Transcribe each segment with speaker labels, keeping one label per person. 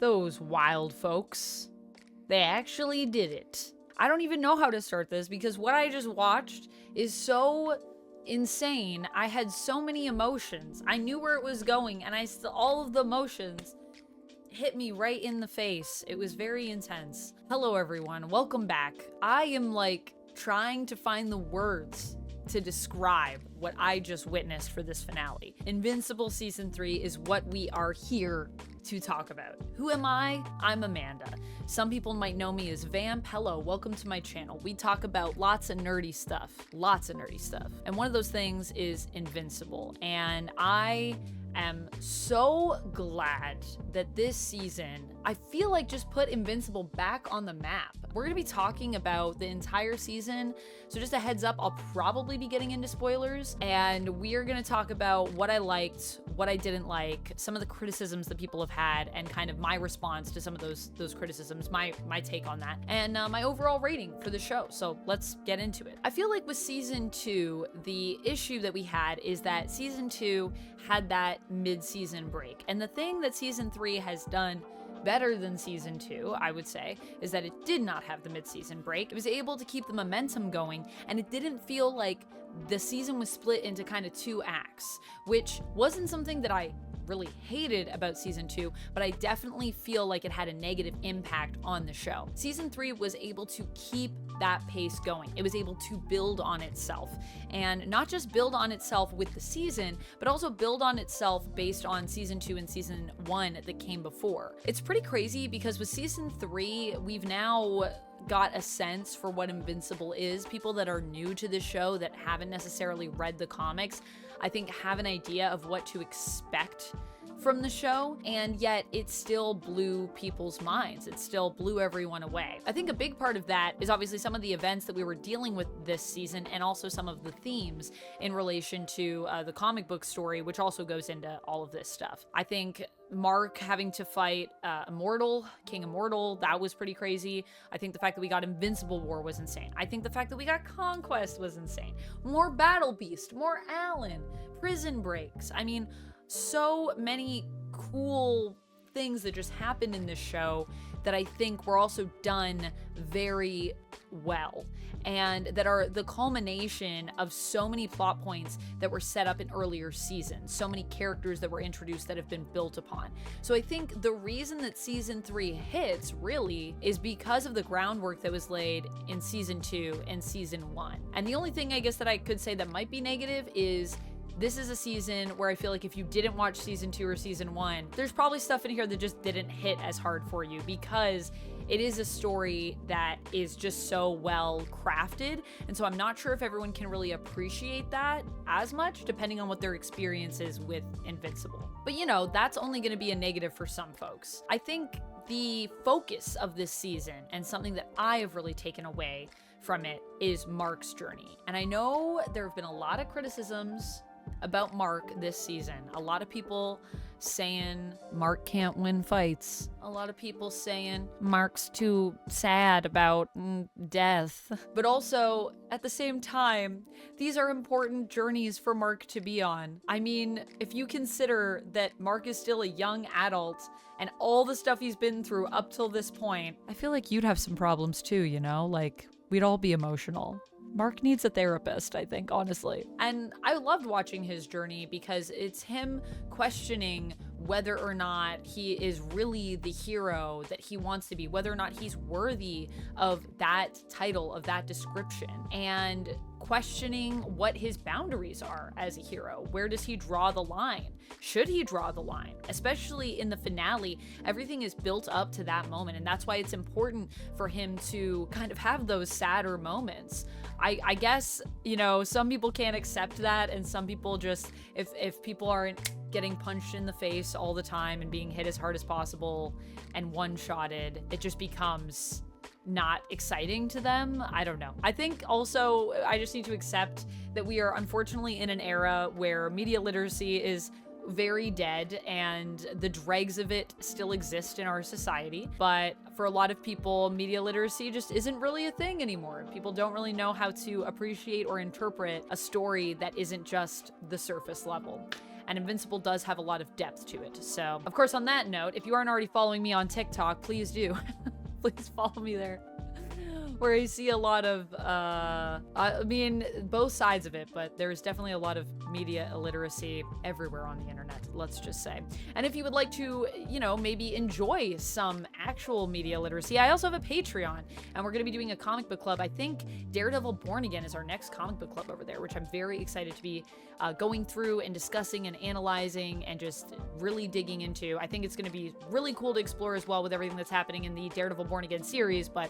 Speaker 1: Those wild folks. They actually did it. I don't even know how to start this because what I just watched is so insane. I had so many emotions. I knew where it was going, and all of the emotions hit me right in the face. It was very intense. Hello everyone, welcome back. I am like trying to find the words to describe what I just witnessed for this finale. Invincible Season 3 is what we are here to talk about. Who am I? I'm Amanda. Some people might know me as Vamp. Hello, welcome to my channel. We talk about lots of nerdy stuff. And one of those things is Invincible. And I am so glad that this season, I feel like, just put Invincible back on the map. We're gonna be talking about the entire season, so just a heads up, I'll probably be getting into spoilers, and we are gonna talk about what I liked, what I didn't like, some of the criticisms that people have had, and kind of my response to some of those criticisms, my take on that, and my overall rating for the show. So let's get into it. I feel like with season 2, the issue that we had is that season 2 had that mid-season break, and the thing that season 3 has done better than season 2, I would say, is that it did not have the mid-season break. It was able to keep the momentum going, and it didn't feel like the season was split into kind of 2 acts, which wasn't something that I really hated about season 2, but I definitely feel like it had a negative impact on the show. Season 3 was able to keep that pace going. It was able to build on itself, and not just build on itself with the season, but also build on itself based on season 2 and season 1 that came before. It's pretty crazy because with season 3, we've now got a sense for what Invincible is. People that are new to the show that haven't necessarily read the comics, I think, have an idea of what to expect from the show, and yet it still blew people's minds. It still blew everyone away. I think a big part of that is obviously some of the events that we were dealing with this season, and also some of the themes in relation to the comic book story, which also goes into all of this stuff. I think Mark having to fight Immortal, King Immortal, that was pretty crazy. I think the fact that we got Invincible War was insane. I think the fact that we got Conquest was insane. More Battle Beast, more Alan, prison breaks. I mean, so many cool things that just happened in this show that I think were also done very well, and that are the culmination of so many plot points that were set up in earlier seasons, so many characters that were introduced that have been built upon. So I think the reason that season 3 hits really is because of the groundwork that was laid in season 2 and season 1. And the only thing I guess that I could say that might be negative is this is a season where I feel like if you didn't watch season 2 or season 1, there's probably stuff in here that just didn't hit as hard for you, because it is a story that is just so well crafted. And so I'm not sure if everyone can really appreciate that as much, depending on what their experience is with Invincible. But you know, that's only going to be a negative for some folks. I think the focus of this season, and something that I have really taken away from it, is Mark's journey. And I know there have been a lot of criticisms about Mark this season. A lot of people saying Mark can't win fights. A lot of people saying Mark's too sad about death. But also, at the same time, these are important journeys for Mark to be on. I mean, if you consider that Mark is still a young adult and all the stuff he's been through up till this point, I feel like you'd have some problems too, you know? Like, we'd all be emotional. Mark needs a therapist, I think, honestly. And I loved watching his journey because it's him questioning whether or not he is really the hero that he wants to be, whether or not he's worthy of that title, of that description, and questioning what his boundaries are as a hero. Where does he draw the line? Should he draw the line? Especially in the finale, everything is built up to that moment, and that's why it's important for him to kind of have those sadder moments. I guess, you know, some people can't accept that, and some people just, if people aren't getting punched in the face all the time and being hit as hard as possible and one-shotted, it just becomes not exciting to them. I don't know. I think also I just need to accept that we are unfortunately in an era where media literacy is very dead and the dregs of it still exist in our society. But for a lot of people, media literacy just isn't really a thing anymore. People don't really know how to appreciate or interpret a story that isn't just the surface level. and Invincible does have a lot of depth to it. So, of course, on that note, if you aren't already following me on TikTok, please do. Please follow me there. Where I see a lot of, I mean, both sides of it, but there's definitely a lot of media illiteracy everywhere on the internet, let's just say. And if you would like to, you know, maybe enjoy some actual media literacy, I also have a Patreon, and we're going to be doing a comic book club. I think Daredevil Born Again is our next comic book club over there, which I'm very excited to be going through and discussing and analyzing and just really digging into. I think it's going to be really cool to explore as well with everything that's happening in the Daredevil Born Again series, but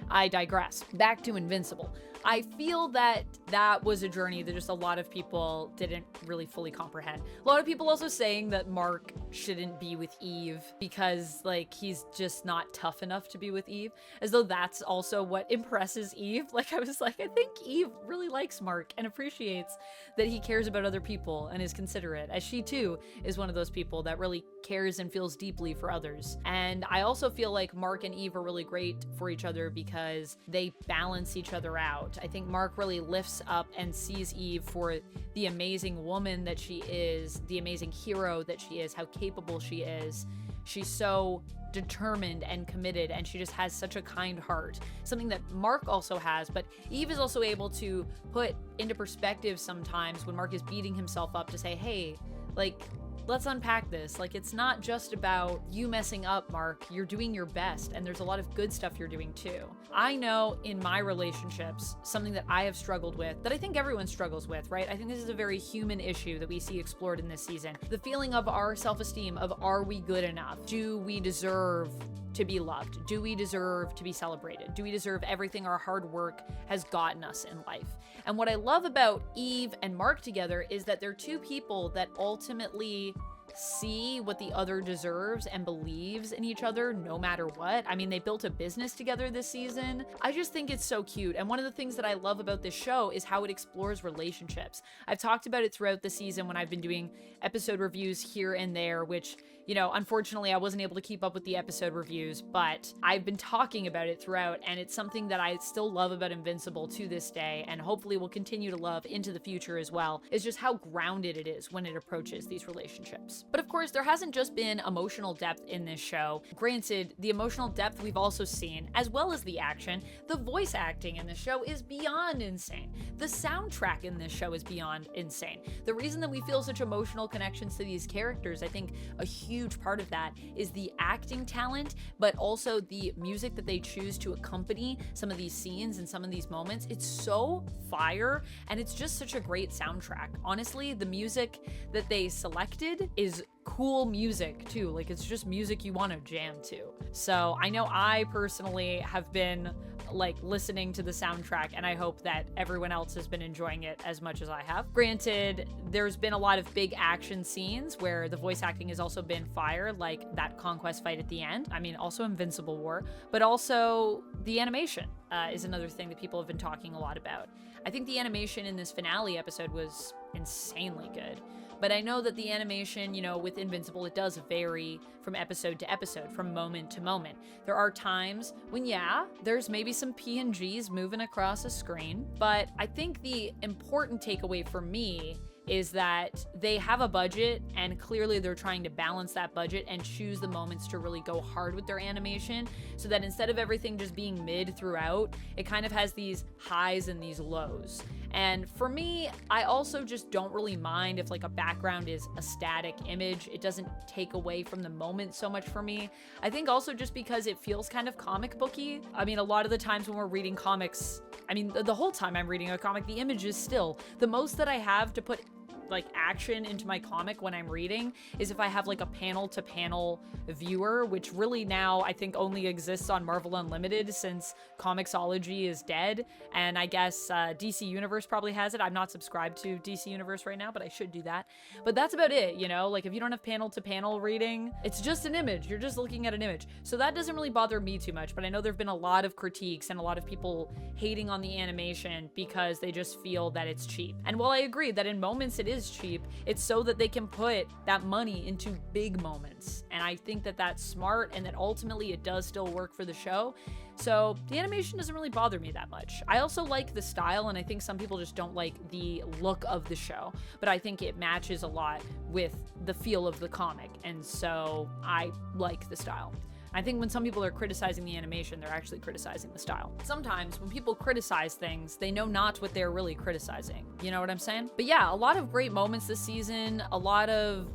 Speaker 1: I digress. Back to Invincible. I feel that that was a journey that just a lot of people didn't really fully comprehend. A lot of people also saying that Mark shouldn't be with Eve because, like, he's just not tough enough to be with Eve, as though that's also what impresses Eve. Like, I was like, I think Eve really likes Mark and appreciates that he cares about other people and is considerate, as she too is one of those people that really cares and feels deeply for others. And I also feel like Mark and Eve are really great for each other because they balance each other out. I think Mark really lifts up and sees Eve for the amazing woman that she is, the amazing hero that she is, how capable she is. She's so determined and committed, and she just has such a kind heart. Something that Mark also has, but Eve is also able to put into perspective sometimes when Mark is beating himself up to say, hey, like, let's unpack this. Like, it's not just about you messing up, Mark. You're doing your best, and there's a lot of good stuff you're doing too. I know in my relationships, something that I have struggled with, that I think everyone struggles with, right? I think this is a very human issue that we see explored in this season. The feeling of our self-esteem, of are we good enough? Do we deserve to be loved? Do we deserve to be celebrated? Do we deserve everything our hard work has gotten us in life? And what I love about Eve and Mark together is that they're two people that ultimately see what the other deserves and believes in each other no matter what. I mean, they built a business together this season. I just think it's so cute. And one of the things that I love about this show is how it explores relationships. I've talked about it throughout the season when I've been doing episode reviews here and there, which, you know, unfortunately I wasn't able to keep up with the episode reviews, but I've been talking about it throughout, and it's something that I still love about Invincible to this day, and hopefully will continue to love into the future as well, is just how grounded it is when it approaches these relationships. But of course, there hasn't just been emotional depth in this show. Granted, the emotional depth we've also seen, as well as the action. The voice acting in this show is beyond insane. The soundtrack in this show is beyond insane. The reason that we feel such emotional connections to these characters, I think a huge part of that is the acting talent, but also the music that they choose to accompany some of these scenes and some of these moments. It's so fire, and it's just such a great soundtrack. Honestly, the music that they selected is cool music too. Like, it's just music you want to jam to. So I know I personally have been like listening to the soundtrack, and I hope that everyone else has been enjoying it as much as I have. Granted, there's been a lot of big action scenes where the voice acting has also been fire, like that Conquest fight at the end. I mean, also Invincible War, but also the animation is another thing that people have been talking a lot about. I think the animation in this finale episode was insanely good. But I know that the animation, you know, with Invincible, it does vary from episode to episode, from moment to moment. There are times when, yeah, there's maybe some PNGs moving across a screen, but I think the important takeaway for me is that they have a budget, and clearly they're trying to balance that budget and choose the moments to really go hard with their animation, so that instead of everything just being mid throughout, it kind of has these highs and these lows. And for me, I also just don't really mind if like a background is a static image. It doesn't take away from the moment so much for me. I think also just because it feels kind of comic booky. I mean, a lot of the times when we're reading comics, I mean, the whole time I'm reading a comic, the image is still. The most that I have to put like action into my comic when I'm reading is if I have like a panel to panel viewer, which really now I think only exists on Marvel Unlimited since Comixology is dead, and I guess DC Universe probably has it. I'm not subscribed to DC Universe right now, but I should do that. But that's about it, you know, like if you don't have panel to panel reading, it's just an image. You're just looking at an image. So that doesn't really bother me too much, but I know there've been a lot of critiques and a lot of people hating on the animation because they just feel that it's cheap. And while I agree that in moments it is is cheap. It's so that they can put that money into big moments. And I think that that's smart, and that ultimately it does still work for the show. So the animation doesn't really bother me that much. I also like the style, and I think some people just don't like the look of the show, but I think it matches a lot with the feel of the comic, and so I like the style. I think when some people are criticizing the animation, they're actually criticizing the style. Sometimes when people criticize things, they know not what they're really criticizing. You know what I'm saying? But yeah, a lot of great moments this season, a lot of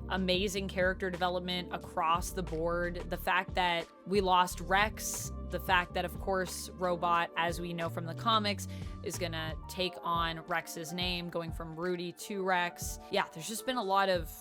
Speaker 1: amazing character development across the board. The fact that we lost Rex, the fact that, of course, Robot, as we know from the comics, is gonna take on Rex's name, going from Rudy to Rex. Yeah, there's just been a lot of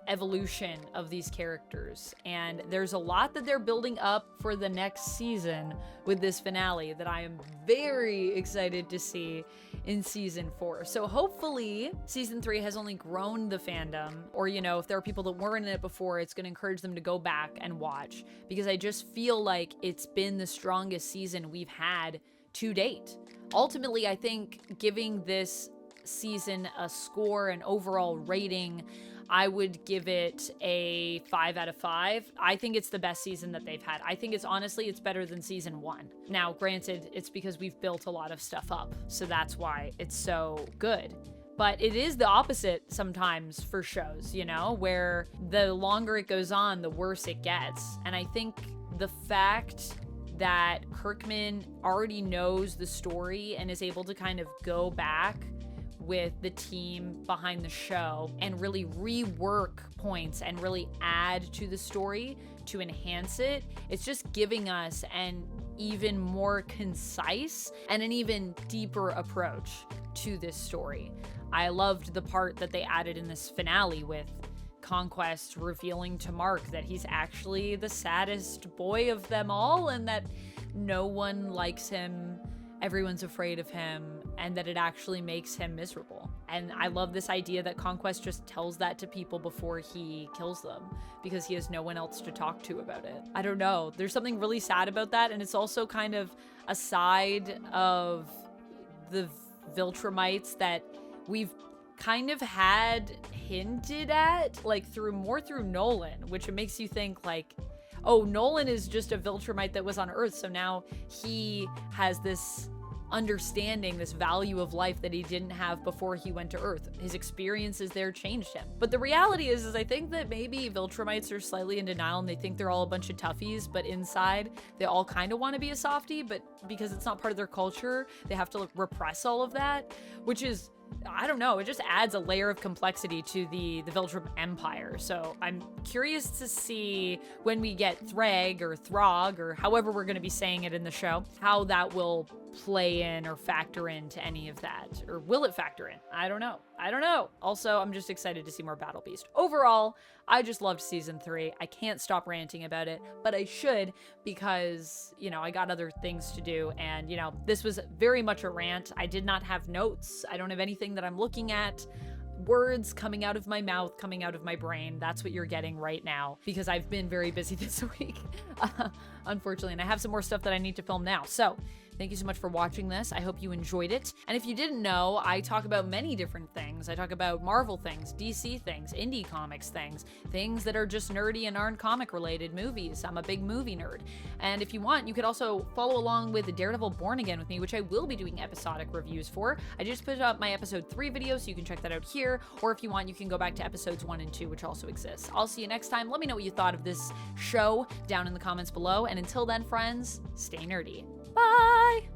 Speaker 1: evolution of these characters, and there's a lot that they're building up for the next season with this finale that I am very excited to see in season 4. So hopefully season 3 has only grown the fandom, or you know, if there are people that weren't in it before, it's going to encourage them to go back and watch, because I just feel like it's been the strongest season we've had to date. Ultimately, I think giving this season a score, an overall rating, I would give it a 5 out of 5. I think it's the best season that they've had. I think it's honestly, it's better than season 1. Now, granted, it's because we've built a lot of stuff up, so that's why it's so good. But it is the opposite sometimes for shows, you know, where the longer it goes on, the worse it gets. And I think the fact that Kirkman already knows the story and is able to kind of go back with the team behind the show and really rework points and really add to the story to enhance it, it's just giving us an even more concise and an even deeper approach to this story. I loved the part that they added in this finale with Conquest revealing to Mark that he's actually the saddest boy of them all, and that no one likes him, everyone's afraid of him, and that it actually makes him miserable. And I love this idea that Conquest just tells that to people before he kills them, because he has no one else to talk to about it. I don't know, there's something really sad about that, and it's also kind of a side of the Viltrumites that we've kind of had hinted at, like through Nolan, which it makes you think like, oh, Nolan is just a Viltrumite that was on Earth, so now he has this understanding, this value of life that he didn't have before he went to Earth. His experiences there changed him. But the reality is I think that maybe Viltrumites are slightly in denial and they think they're all a bunch of toughies, but inside they all kind of want to be a softie, but because it's not part of their culture, they have to repress all of that, which is, I don't know, it just adds a layer of complexity to the Viltrum Empire. So I'm curious to see when we get Thrag or Throg, or however we're going to be saying it in the show, how that will play in or factor into any of that. Or will it factor in? I don't know. Also, I'm just excited to see more Battle Beast. Overall, I just loved season 3. I can't stop ranting about it, but I should, because, you know, I got other things to do, and, you know, this was very much a rant. I did not have notes. I don't have anything that I'm looking at. Words coming out of my mouth, coming out of my brain. That's what you're getting right now, because I've been very busy this week, unfortunately, and I have some more stuff that I need to film now. So thank you so much for watching this. I hope you enjoyed it. And if you didn't know, I talk about many different things. I talk about Marvel things, DC things, indie comics things, things that are just nerdy and aren't comic related, movies. I'm a big movie nerd. And if you want, you could also follow along with Daredevil Born Again with me, which I will be doing episodic reviews for. I just put up my episode 3 video, so you can check that out here. Or if you want, you can go back to episodes 1 and 2, which also exists. I'll see you next time. Let me know what you thought of this show down in the comments below. And until then, friends, stay nerdy. Bye!